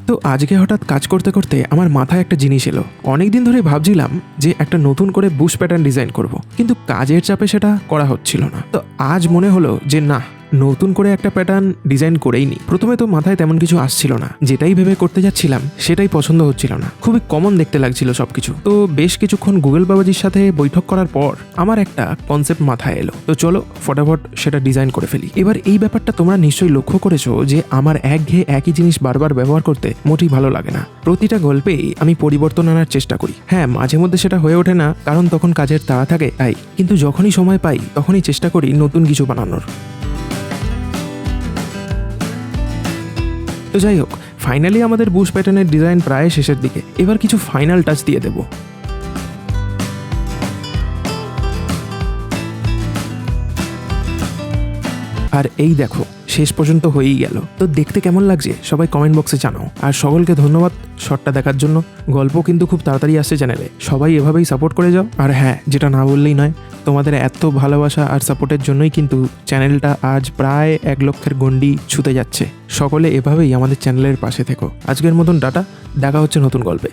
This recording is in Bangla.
তো আজকে হঠাৎ কাজ করতে করতে আমার মাথায় একটা জিনিস এলো। অনেকদিন ধরে ভাবছিলাম যে একটা নতুন করে বুশ প্যাটার্ন ডিজাইন করব, কিন্তু কাজের চাপে সেটা করা হচ্ছিল না। তো আজ মনে হলো যে না, নতুন করে একটা প্যাটার্ন ডিজাইন করেই নি। প্রথমে তো মাথায় তেমন কিছু আসছিল না, যেটাই ভেবে করতে যাচ্ছিলাম সেটাই পছন্দ হচ্ছিল না, খুবই কমন দেখতে লাগছিল সবকিছু। তো বেশ কিছুক্ষণ গুগল বাবাজির সাথে বৈঠক করার পর আমার একটা কনসেপ্ট মাথায় এলো। তো চলো ফটাফট সেটা ডিজাইন করে ফেলি। এবার এই ব্যাপারটা তোমরা নিশ্চয়ই লক্ষ্য করেছো যে আমার একঘেয়ে একই জিনিস বারবার ব্যবহার করতে মোটেই ভালো লাগে না। প্রতিটা গল্পেই আমি পরিবর্তন আনার চেষ্টা করি। হ্যাঁ, মাঝে মধ্যে সেটা হয়ে ওঠে না, কারণ তখন কাজের তাড়া থাকে তাই, কিন্তু যখনই সময় পাই তখনই চেষ্টা করি নতুন কিছু বানানোর। তো যাই হোক, ফাইনালি আমাদের বুশ প্যাটার্নের ডিজাইন প্রায় শেষের দিকে। এবার কিছু ফাইনাল টাচ দিয়ে দেব। আর এই দেখো, শেষ পর্যন্ত হয়েই গেল। তো দেখতে কেমন লাগছে সবাই কমেন্ট বক্সে জানাও। আর সকলকে ধন্যবাদ শটটা দেখার জন্য। গল্প কিন্তু খুব তাড়াতাড়ি আসছে চ্যানেলে, সবাই এভাবেই সাপোর্ট করে যাও। আর হ্যাঁ, যেটা না বললেই নয়, তোমাদের এত ভালোবাসা আর সাপোর্টের জন্যই কিন্তু চ্যানেলটা আজ প্রায় 1 লক্ষের গণ্ডি ছুঁতে যাচ্ছে। সকলে এভাবেই আমাদের চ্যানেলের পাশে থেকো। আজকের মতন টাটা, দেখা হচ্ছে নতুন গল্পে।